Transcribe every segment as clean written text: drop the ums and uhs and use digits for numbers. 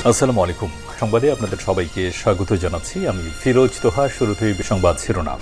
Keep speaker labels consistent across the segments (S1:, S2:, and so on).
S1: আসসালামু আলাইকুম। সংবাদে আপনাদের সবাইকে স্বাগত জানাচ্ছি। আমি ফিরোজ তোহা। শুরুতেই সংবাদ শিরোনাম।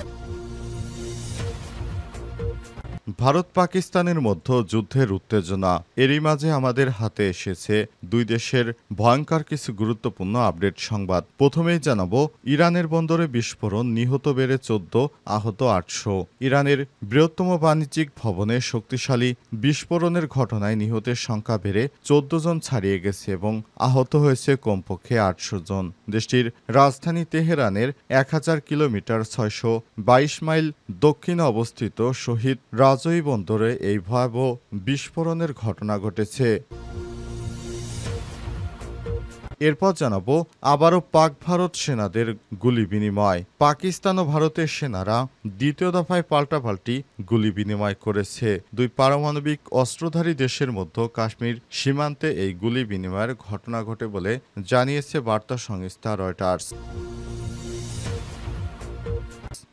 S2: ভারত পাকিস্তানের মধ্যে যুদ্ধের উত্তেজনা, এরই মাঝে আমাদের হাতে এসেছে দুই দেশের ভয়ঙ্কর কিছু গুরুত্বপূর্ণ আপডেট সংবাদ। প্রথমেই জানাবো, ইরানের বন্দরে বিস্ফোরণ, নিহত বেড়ে 14, আহত 800। ইরানের বৃহত্তম বাণিজ্যিক ভবনে শক্তিশালী বিস্ফোরণের ঘটনায় নিহতের সংখ্যা বেড়ে 14 জন ছাড়িয়ে গেছে এবং আহত হয়েছে কমপক্ষে 800 জন। দেশটির রাজধানী তেহরানের 1000 কিলোমিটার 622 মাইল দক্ষিণে অবস্থিত শহীদ রাজৌরি বন্দরে এই ভয়াবহ বিস্ফোরণের ঘটনা ঘটেছে। এরপর জানাবো, আবারও পাক ভারত সেনাদের গুলি বিনিময়। পাকিস্তান ও ভারতের সেনারা দ্বিতীয় দফায় পাল্টাপাল্টি গুলি বিনিময় করেছে। দুই পারমাণবিক অস্ত্রধারী দেশের মধ্যে কাশ্মীর সীমান্তে এই গুলি বিনিময়ের ঘটনা ঘটে বলে জানিয়েছে বার্তা সংস্থা রয়টার্স।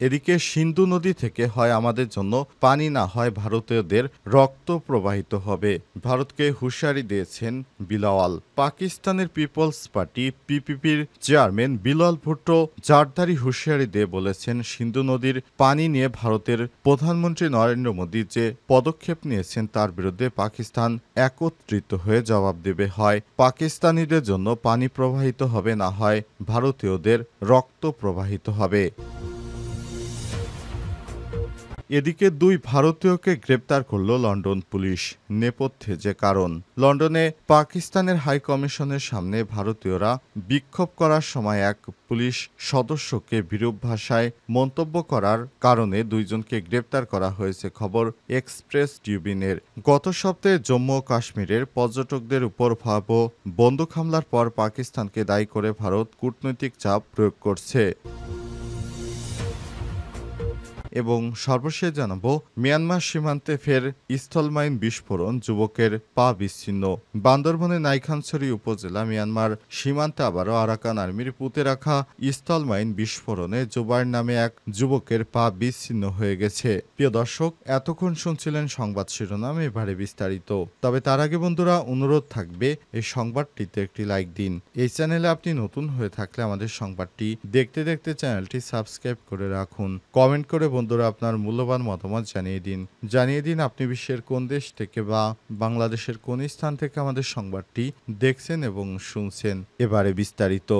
S2: এদিকে সিন্ধু নদী থেকে হয় আমাদের জন্য পানি, না হয় ভারতীয়দের রক্ত প্রবাহিত হবে। ভারতকে হুঁশিয়ারি দিয়েছেন বিলাওয়াল। পাকিস্তানের পিপলস পার্টি পিপিপির চেয়ারম্যান বিলাল ভুট্টো জারদারি হুঁশিয়ারি দিয়ে বলেছেন, সিন্ধু নদীর পানি নিয়ে ভারতের প্রধানমন্ত্রী নরেন্দ্র মোদী যে পদক্ষেপ নিয়েছেন তার বিরুদ্ধে পাকিস্তান একত্রিত হয়ে জবাব দেবে। হয় পাকিস্তানিদের জন্য পানি প্রবাহিত হবে, না হয় ভারতীয়দের রক্ত প্রবাহিত হবে। এদিকে দুই ভারতীয়কে গ্রেপ্তার করল লন্ডন পুলিশ। নেপথ্যে যে কারণ, লন্ডনে পাকিস্তানের হাই কমিশনের সামনে ভারতীয়রা বিক্ষোভ করার সময় এক পুলিশ সদস্যকে বিরূপ ভাষায় মন্তব্য করার কারণে দুইজনকে গ্রেপ্তার করা হয়েছে, খবর এক্সপ্রেস ট্রিবিউনের। গত সপ্তাহে জম্মু ও কাশ্মীরের পর্যটকদের উপর ভয়াবহ বন্দুক হামলার পর পাকিস্তানকে দায়ী করে ভারত কূটনৈতিক চাপ প্রয়োগ করছে। এবং সর্বশেষ জানাবো, মিয়ানমার সীমান্তে ফের স্থলমাইন বিস্ফোরণ, যুবকের পা বিচ্ছিন্ন। বান্দরবনের নাইখানছড়ি উপজেলা মিয়ানমার সীমান্তে আবারও আরাকান আর্মির পুঁতে রাখা স্থলমাইন বিস্ফোরণে জুবাইর নামে এক যুবকের পা বিচ্ছিন্ন হয়ে গেছে। প্রিয় দর্শক, এতক্ষণ শুনছিলেন সংবাদ শিরোনাম, এবারে বিস্তারিত। তবে তার আগে বন্ধুরা, অনুরোধ থাকবে এই সংবাদটিতে একটি লাইক দিন। এই চ্যানেলে আপনি নতুন হয়ে থাকলে আমাদের সংবাদটি দেখতে দেখতে চ্যানেলটি সাবস্ক্রাইব করে রাখুন। কমেন্ট করে বন্ধুরা আপনার মূল্যবান মতামত জানিয়ে দিন আপনি বিশ্বের কোন দেশ থেকে বা বাংলাদেশের কোন স্থান থেকে আমাদের সংবাদটি দেখছেন এবং শুনছেন। এবারে বিস্তারিত।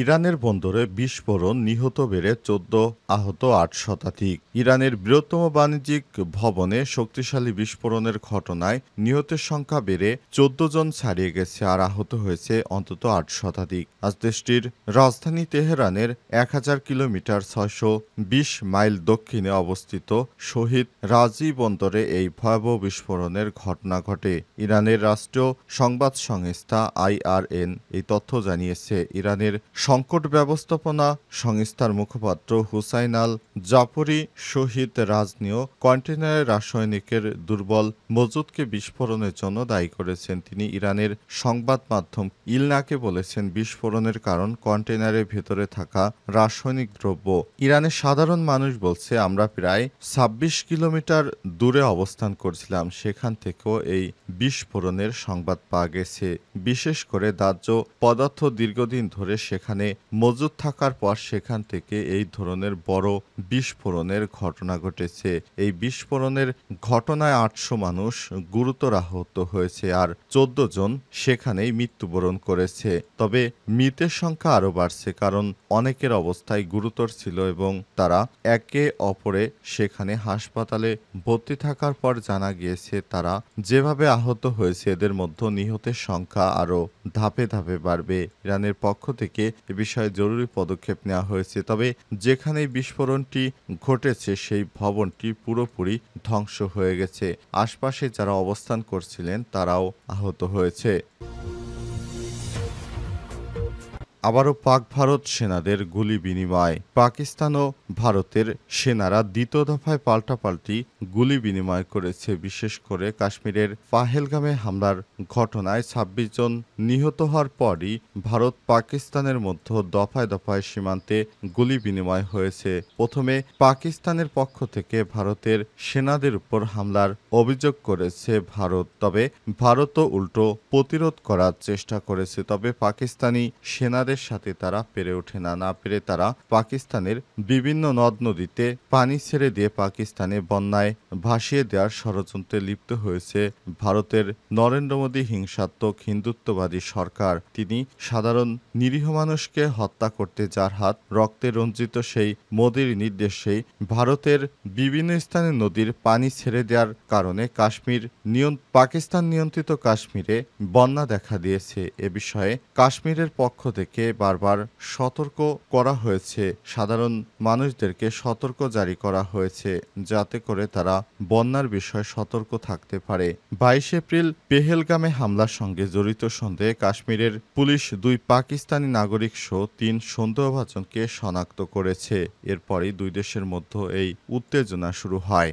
S2: ইরানের বন্দরে বিস্ফোরণ, নিহত বেড়ে 14, আহত 8 শতাধিক। ইরানের বৃহত্তম বাণিজ্যিক ভবনে শক্তিশালী বিস্ফোরণের ঘটনায় নিহতের সংখ্যা বেড়ে 14 জন ছাড়িয়ে গেছে আর আহত হয়েছে অন্তত 8 শতাধিক। আজ দেশটির রাজধানী তেহরানের 1000 কিলোমিটার 620 মাইল দক্ষিণে অবস্থিত শহীদ রাজৌরি বন্দরে এই ভয়াবহ বিস্ফোরণের ঘটনা ঘটে। ইরানের রাষ্ট্রীয় সংবাদ সংস্থা IRN এই তথ্য জানিয়েছে। ইরানের সংকট ব্যবস্থাপনা সংস্থার মুখপাত্র হুসাইন আল জাফরি শহীদ রাজনীয় কন্টেনারের রাসায়নিকের দুর্বল মজুদকে বিস্ফোরণের জন্য দায়ী করেছেন। তিনি ইরানের সংবাদ মাধ্যম ইলনাকে বলেছেন, বিস্ফোরণের কারণ কন্টেনারের ভেতরে থাকা রাসায়নিক দ্রব্য। ইরানের সাধারণ মানুষ বলছে, আমরা প্রায় 26 কিলোমিটার দূরে অবস্থান করছিলাম, সেখান থেকেও এই বিস্ফোরণের সংবাদ পাওয়া গেছে। বিশেষ করে দাহ্য পদার্থ দীর্ঘদিন ধরে সেখানে মজুদ থাকার পর সেখান থেকে এই ধরনের বড় বিস্ফোরণের ঘটনা ঘটেছে। এই বিস্ফোরণের ঘটনায় 800 মানুষ গুরুতর আহত হয়েছে আর 14 জন সেখানেই মৃত্যুবরণ করেছে। তবে মৃতের সংখ্যা আরও বাড়ছে, কারণ অনেকের অবস্থায় গুরুতর ছিল এবং তারা একে অপরে সেখানে হাসপাতালে ভর্তি থাকার পর জানা গিয়েছে তারা যেভাবে আহত হয়েছে এদের মধ্যে নিহতের সংখ্যা আরও ধাপে ধাপে বাড়বে। ইরানের পক্ষ থেকে এ বিষয়ে জরুরি পদক্ষেপ নেওয়া হয়েছে। তবে যেখানেই বিস্ফোরণটি ঘটেছে সেই ভবনটি পুরোপুরি ধ্বংস হয়ে গেছে। আশপাশে যারা অবস্থান করছিলেন তারাও আহত হয়েছে। আবারও পাক ভারত সেনাদের গুলি বিনিময়। পাকিস্তান ও ভারতের সেনারা দ্বিতীয় দফায় পাল্টাপাল্টি গুলি বিনিময় করেছে। বিশেষ করে কাশ্মীরের পাহেলগামে হামলার ঘটনায় ২৬ জন নিহত হওয়ার পরই ভারত পাকিস্তানের মধ্যে দফায় দফায় সীমান্তে গুলি বিনিময় হয়েছে। প্রথমে পাকিস্তানের পক্ষ থেকে ভারতের সেনাদের উপর হামলার অভিযোগ করেছে ভারত, তবে ভারতও উল্টো প্রতিরোধ করার চেষ্টা করেছে। তবে পাকিস্তানি সেনাদের সাথে তারা পেরে ওঠে না পেরে তারা পাকিস্তানের বিভিন্ন নদ নদীতে পানি ছেড়ে দিয়ে পাকিস্তানে বন্যায় ভাসিয়ে দেওয়ার ষড়যন্ত্রে লিপ্ত হয়েছে ভারতের নরেন্দ্র মোদী হিংসাত্মক হিন্দুত্ববাদী সরকার। তিনি সাধারণ নিরীহ মানুষকে হত্যা করতে যার হাত রক্তে রঞ্জিত, সেই মোদীর নির্দেশেই ভারতের বিভিন্ন স্থানে নদীর পানি ছেড়ে দেওয়ার কারণে পাকিস্তান নিয়ন্ত্রিত কাশ্মীরে বন্যা দেখা দিয়েছে। এ বিষয়ে কাশ্মীরের পক্ষ থেকে বারবার সতর্ক করা হয়েছে, সাধারণ মানুষদেরকে সতর্ক জারি করা হয়েছে যাতে করে তারা বন্যার বিষয়ে সতর্ক থাকতে পারে। ২২ এপ্রিল পেহেলগামে হামলার সঙ্গে জড়িত সন্দেহে কাশ্মীরের পুলিশ ২ পাকিস্তানি নাগরিক সহ ৩ সন্দেহভাজনকে শনাক্ত করেছে। এরপরই দুই দেশের মধ্যে এই উত্তেজনা শুরু হয়।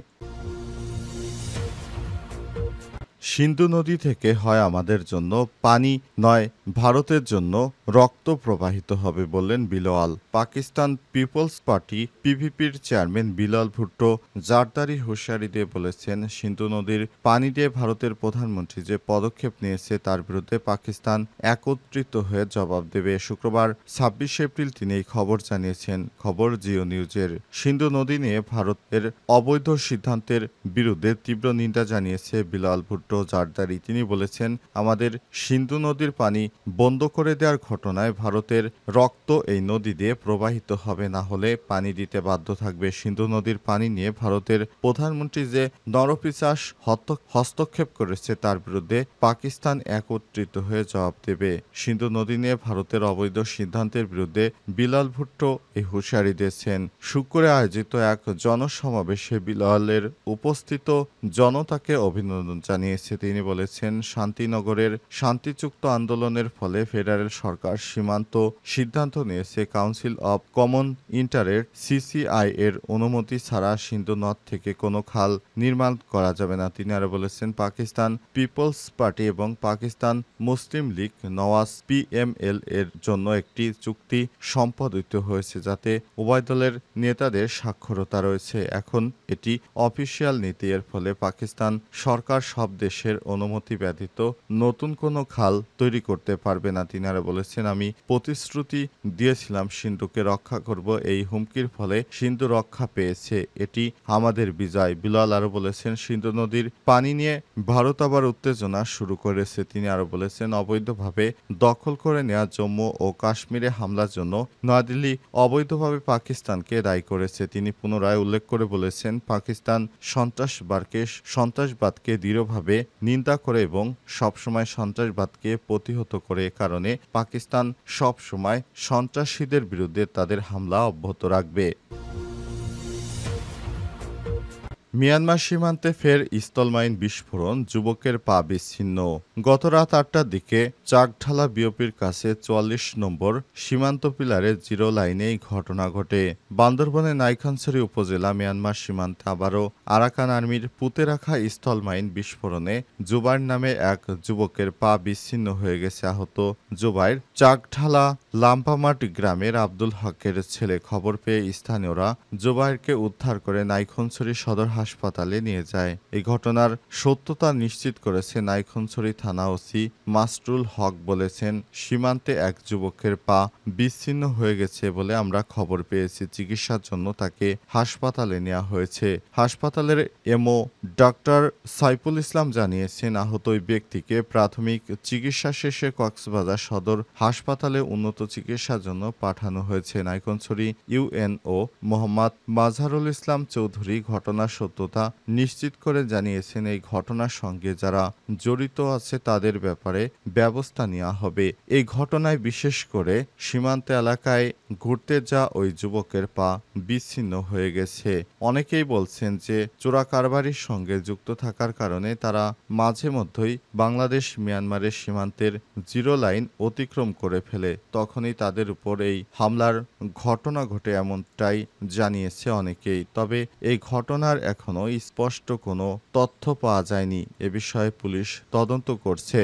S2: সিন্ধু নদী থেকে হয় আমাদের জন্য পানি নয় ভারতের জন্য রক্ত প্রবাহিত হবে বললেন বিলাওয়াল। পাকিস্তান পিপলস পার্টি পিপিপির চেয়ারম্যান বিলাল ভুট্টো জারদারি হুঁশিয়ারি দিয়ে বলেছেন, সিন্ধু নদীর পানি দিয়ে ভারতের প্রধানমন্ত্রী যে পদক্ষেপ নিয়েছে তার বিরুদ্ধে পাকিস্তান একত্রিত হয়ে জবাব দেবে। শুক্রবার ২৬ এপ্রিল তিনি এই খবর জানিয়েছেন। খবর জিও নিউজের। সিন্ধু নদী নিয়ে ভারতের অবৈধ সিদ্ধান্তের বিরুদ্ধে তীব্র নিন্দা জানিয়েছে বিলাল ভুট্টো জারদারি। তিনি বলেছেন, আমাদের সিন্ধু নদীর পানি বন্ধ করে দেওয়ার ঘটনায় ভারতের রক্ত এই নদী দিয়ে প্রবাহিত হবে, না হলে পানি দিতে বাধ্য থাকবে। সিন্ধু নদীর পানি নিয়ে ভারতের প্রধানমন্ত্রী যে নরপিশাচ হস্তক্ষেপ করেছে তার বিরুদ্ধে পাকিস্তান একত্রিত হয়ে জবাব দেবে। সিন্ধু নদী নিয়ে ভারতের অবৈধ সিদ্ধান্তের বিরুদ্ধে বিলাল ভুট্টো এই হুঁশিয়ারি দিয়েছেন। শুক্রবারে আয়োজিত এক জনসমাবেশে বিলালের উপস্থিত জনতাকে অভিনন্দন জানিয়েছে। তিনি বলেছেন, শান্তিনগরের শান্তিযুক্ত আন্দোলনের ফলে ফেডারেল সরকার সীমান্ত সিদ্ধান্ত নিয়েছে। Council of common interest CCI এর অনুমতি ছাড়া সিন্ধু নদ থেকে কোনো খাল নির্মাণ করা যাবে না। তিনি আরো বলেছেন, পাকিস্তান পিপলস পার্টি এবং পাকিস্তান মুসলিম লীগ নওয়াজ পিএমএল এর জন্য একটি চুক্তি সম্পাদিত হয়েছে যাতে উভয় দলের নেতাদের স্বাক্ষরতা রয়েছে। এখন এটি অফিসিয়াল নীতি। এর ফলে পাকিস্তান সরকার সব দেশের অনুমতি ব্যতীত নতুন কোনো খাল তৈরি করতে পারবে না। তিনি আরো বলেছেন, আমি প্রতিশ্রুতি দিয়েছিলাম সিন্ধুকে রক্ষা করব, এই হুমকির ফলে সিন্ধু রক্ষা পেয়েছে, এটি আমাদের বিজয়। বিলাল আরো বলেছেন, সিন্ধু নদীর পানি নিয়ে ভারত আবার উত্তেজনা শুরু করেছে। তিনি আরো বলেছেন, অবৈধভাবে দখল করে নেওয়া জম্মু ও কাশ্মীরে হামলার জন্য নয়াদিল্লি অবৈধভাবে পাকিস্তানকে দায়ী করেছে। তিনি পুনরায় উল্লেখ করে বলেছেন, পাকিস্তান সন্ত্রাসবাদকে দৃঢ়ভাবে নিন্দা করে এবং সবসময় সন্ত্রাসবাদকে প্রতিহত করে। কারণে পাকিস্তান সবসময় সন্ত্রাসীদের বিরুদ্ধে তাদের হামলা অব্যাহত রাখবে। মিয়ানমার সীমান্তে ফের স্থলমাইন বিস্ফোরণ, যুবকের পা বিচ্ছিন্ন। গত রাত ৮টার দিকে চাকঢালা বিওপির কাছে ৪৪ নম্বর সীমান্ত পিলারে জিরো লাইনে এই ঘটনা ঘটে। বান্দরবনের নাইখানছড়ি উপজেলা মিয়ানমার সীমান্তে আবারও আরাকান আর্মির পুঁতে রাখা স্থলমাইন বিস্ফোরণে জুবাইর নামে এক যুবকের পা বিচ্ছিন্ন হয়ে গেছে। আহত জুবাইর চাকঢালা লাম্পামাট গ্রামের আব্দুল হকের ছেলে। খবর পেয়ে স্থানীয়রা জুবাইরকে উদ্ধার করে নাইখানছড়ি সদর হাসপাতালে নিয়ে যায়। এই ঘটনার সত্যতা নিশ্চিত করেছে নাইখানছড়ি থানা ওসি মাসরুল হক। বলেছেন, সীমান্তে এক যুবকের পা বিচ্ছিন্ন হয়ে গেছে বলে আমরা খবর পেয়েছি। চিকিৎসার জন্য তাকে হাসপাতালে নেওয়া হয়েছে। হাসপাতালের এমও ডাক্তার সাইফুল ইসলাম জানিয়েছেন, আহত ওই ব্যক্তিকে প্রাথমিক চিকিৎসা শেষে কক্সবাজার সদর হাসপাতালে উন্নত চিকিৎসার জন্য পাঠানো হয়েছে। নাইখানছড়ি ইউএনও মোহাম্মদ মাজহারুল ইসলাম চৌধুরী ঘটনার সত্য সত্যতা নিশ্চিত করে জানিয়েছেন এই ঘটনার সঙ্গে যারা জড়িত আছে তাদের ব্যাপারে ব্যবস্থা নেওয়া হবে। এই ঘটনায় বিশেষ করে সীমান্ত এলাকায় ঘুরতে যাওয়া ওই যুবকের পা বিচ্ছিন্ন হয়ে গেছে। অনেকেই বলছেন যে চোরাকারবারির সঙ্গে যুক্ত থাকার কারণে তারা মাঝে মধ্যেই বাংলাদেশ মিয়ানমারের সীমান্তের জিরো লাইন অতিক্রম করে ফেলে, তখনই তাদের উপর এই হামলার ঘটনা ঘটে এমনটাই জানিয়েছে অনেকেই। তবে এই ঘটনার এখনও স্পষ্ট কোনো তথ্য পাওয়া যায়নি। এ বিষয়ে পুলিশ তদন্ত করছে।